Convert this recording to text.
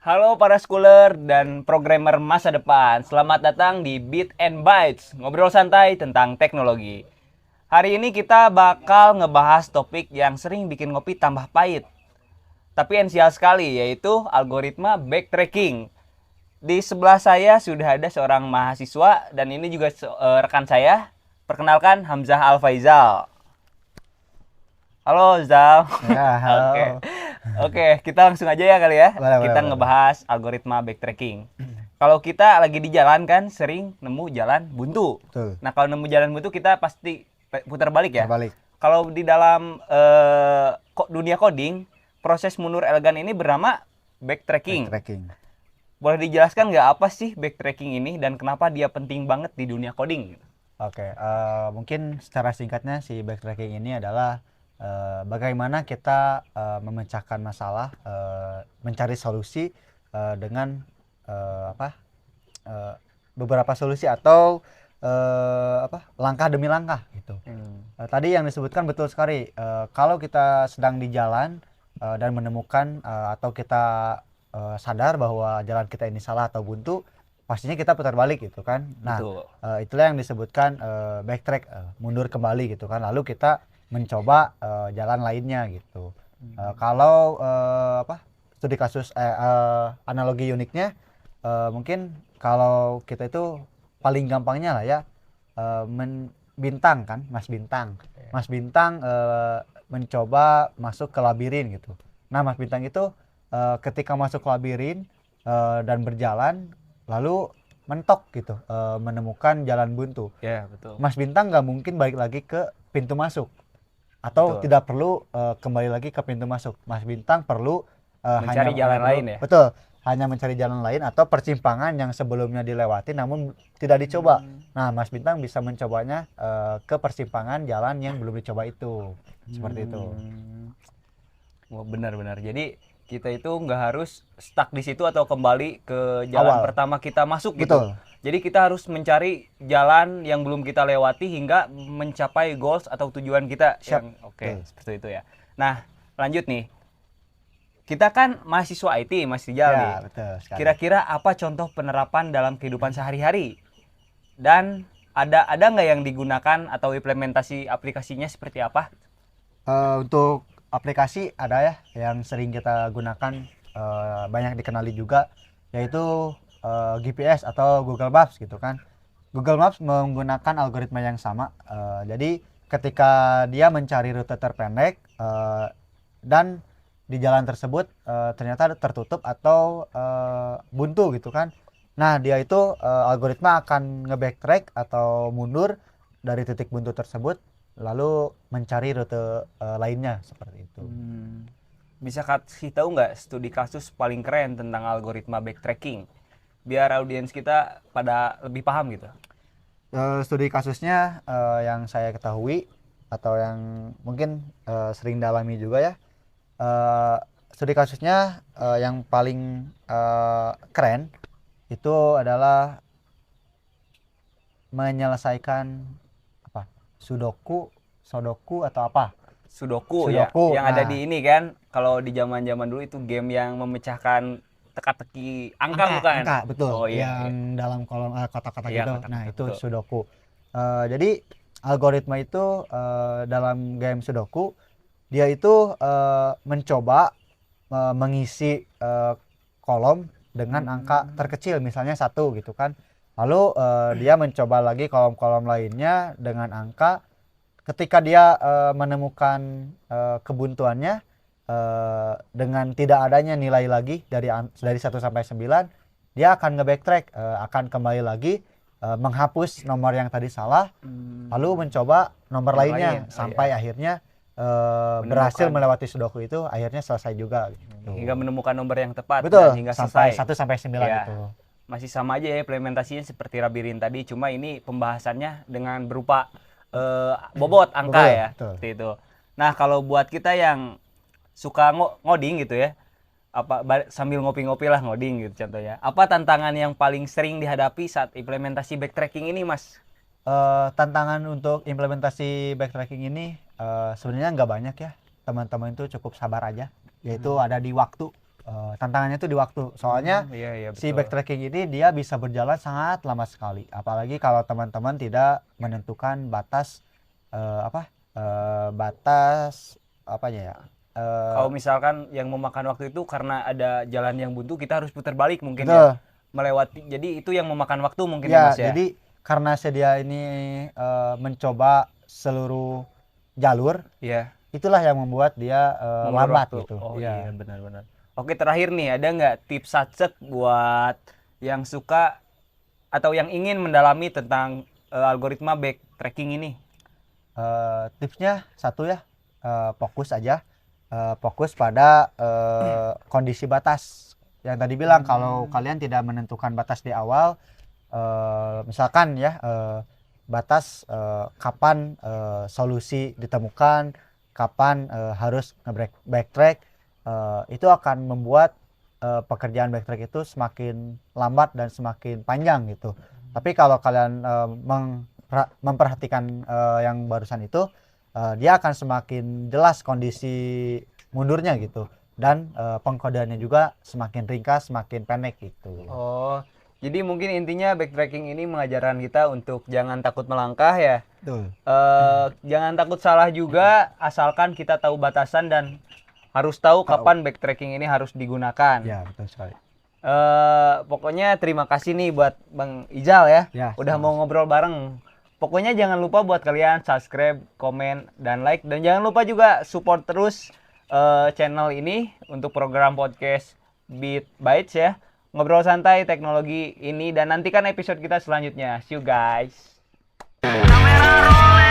Halo para schooler dan programmer masa depan. Selamat datang di Bit and Bytes, ngobrol santai tentang teknologi. Hari ini kita bakal ngebahas topik yang sering bikin ngopi tambah pahit. Tapi esensial sekali, yaitu algoritma backtracking. Di sebelah saya sudah ada seorang mahasiswa dan ini juga rekan saya. Perkenalkan Hamzah Al-Faizal. Halo Zal. Ya, halo. Oke. Oke, kita langsung aja ya kali ya. Boleh, Kita boleh. ngebahas algoritma backtracking. Kalau kita lagi di jalan kan sering nemu jalan buntu. Betul. Nah, kalau nemu jalan buntu kita pasti putar balik ya. Terbalik. Kalau di dalam dunia coding, proses mundur elegan ini bernama backtracking. Backtracking. Boleh dijelaskan nggak apa sih backtracking ini dan kenapa dia penting banget di dunia coding? Oke, mungkin secara singkatnya si backtracking ini adalah bagaimana kita memecahkan masalah, mencari solusi dengan beberapa solusi atau langkah demi langkah gitu. Tadi yang disebutkan betul sekali. Kalau kita sedang di jalan dan menemukan atau kita sadar bahwa jalan kita ini salah atau buntu, pastinya kita putar balik gitu kan. Nah, itulah yang disebutkan backtrack, mundur kembali gitu kan. Lalu kita mencoba jalan lainnya gitu. Kalau studi kasus analogi uniknya, mungkin kalau kita itu paling gampangnya lah ya, Bintang kan, Mas Bintang. Mas Bintang mencoba masuk ke labirin gitu. Nah, Mas Bintang itu ketika masuk ke labirin dan berjalan, lalu mentok gitu, menemukan jalan buntu. Ya, betul. Mas Bintang nggak mungkin balik lagi ke pintu masuk, atau tidak perlu kembali lagi ke pintu masuk. Mas Bintang perlu mencari jalan lain ya. Betul, hanya mencari jalan lain atau persimpangan yang sebelumnya dilewati namun tidak dicoba. Nah, Mas Bintang bisa mencobanya ke persimpangan jalan yang belum dicoba itu. Seperti itu. Wah, benar-benar. Jadi kita itu nggak harus stuck di situ atau kembali ke jalan pertama kita masuk gitu. Betul. Jadi kita harus mencari jalan yang belum kita lewati hingga mencapai goals atau tujuan kita. Oke, seperti itu ya. Nah, lanjut nih. Kita kan mahasiswa IT, Mas Rijal nih. Betul sekali. Kira-kira apa contoh penerapan dalam kehidupan sehari-hari? Dan ada nggak yang digunakan atau implementasi aplikasinya seperti apa? Untuk aplikasi ada ya yang sering kita gunakan, banyak dikenali juga, yaitu GPS atau Google Maps gitu kan. Google Maps menggunakan algoritma yang sama. Jadi ketika dia mencari rute terpendek dan di jalan tersebut ternyata tertutup atau buntu gitu kan. Nah, dia itu algoritma akan nge-backtrack atau mundur dari titik buntu tersebut lalu mencari rute lainnya seperti itu. Bisa kasih tahu nggak studi kasus paling keren tentang algoritma backtracking? Biar audiens kita pada lebih paham gitu. Studi kasusnya yang saya ketahui atau yang mungkin sering dalami juga ya, studi kasusnya yang paling keren itu adalah menyelesaikan Sudoku atau apa? Sudoku ya, yang ada di ini kan. Kalau di zaman-zaman dulu itu game yang memecahkan teka-teki angka bukan? Angka, betul. Oh iya. Yang dalam kolom kotak-kotak Iya, gitu. kotak-kotak, Nah, itu betul. Sudoku. Jadi algoritma itu dalam game Sudoku dia itu mencoba mengisi kolom dengan angka terkecil, misalnya 1 gitu kan. Lalu dia mencoba lagi kolom-kolom lainnya dengan angka. Ketika dia menemukan kebuntuannya dengan tidak adanya nilai lagi dari 1 sampai 9, dia akan nge-backtrack, akan kembali lagi menghapus nomor yang tadi salah, lalu mencoba nomor lainnya sampai akhirnya berhasil melewati Sudoku itu, akhirnya selesai juga gitu. Hingga menemukan nomor yang tepat. Betul, dan hingga sampai selesai 1 sampai 9 ya. itu. Masih sama aja ya implementasinya seperti labirin tadi, cuma ini pembahasannya dengan berupa bobot angka Betul, ya. betul. Seperti itu. Nah, kalau buat kita yang suka ngoding gitu ya, sambil ngopi-ngopi lah ngoding gitu contohnya. Apa tantangan yang paling sering dihadapi saat implementasi backtracking ini, Mas? Tantangan untuk implementasi backtracking ini sebenarnya nggak banyak ya. Teman-teman itu cukup sabar aja. Yaitu ada di waktu. tantangannya itu di waktu. Soalnya Iya, si betul. backtracking ini dia bisa berjalan sangat lama sekali. Apalagi kalau teman-teman tidak menentukan batas batas apanya ya? Kalau misalkan yang memakan waktu itu karena ada jalan yang buntu, kita harus putar balik mungkin Betul. ya. Melewati. Jadi itu yang memakan waktu mungkin ya, Ya, Mas ya. jadi karena dia ini mencoba seluruh jalur, Iya. itulah yang membuat dia Mengulur lambat waktu. gitu. Oh Iya. iya, benar-benar. Oke, terakhir nih, ada nggak tips sacek buat yang suka atau yang ingin mendalami tentang algoritma backtracking ini? Tipsnya satu ya, fokus aja, fokus pada kondisi batas. Yang tadi bilang kalau kalian tidak menentukan batas di awal, misalkan ya batas kapan solusi ditemukan, kapan harus backtrack, itu akan membuat pekerjaan backtrack itu semakin lambat dan semakin panjang gitu. Tapi kalau kalian memperhatikan yang barusan itu, dia akan semakin jelas kondisi mundurnya gitu, dan pengkodeannya juga semakin ringkas, semakin pendek gitu. Oh, jadi mungkin intinya backtracking ini mengajarkan kita untuk jangan takut melangkah ya. Betul. Jangan takut salah juga, asalkan kita tahu batasan dan harus tahu kapan backtracking ini harus digunakan. Ya, betul sekali. Pokoknya terima kasih nih buat Bang Ijal ya, Ya, udah mau ngobrol bareng. Pokoknya jangan lupa buat kalian subscribe, komen, dan like. Dan jangan lupa juga support terus channel ini untuk program podcast Beat Bytes ya. Ngobrol santai teknologi ini, dan nantikan episode kita selanjutnya. See you guys. Kamera rolling.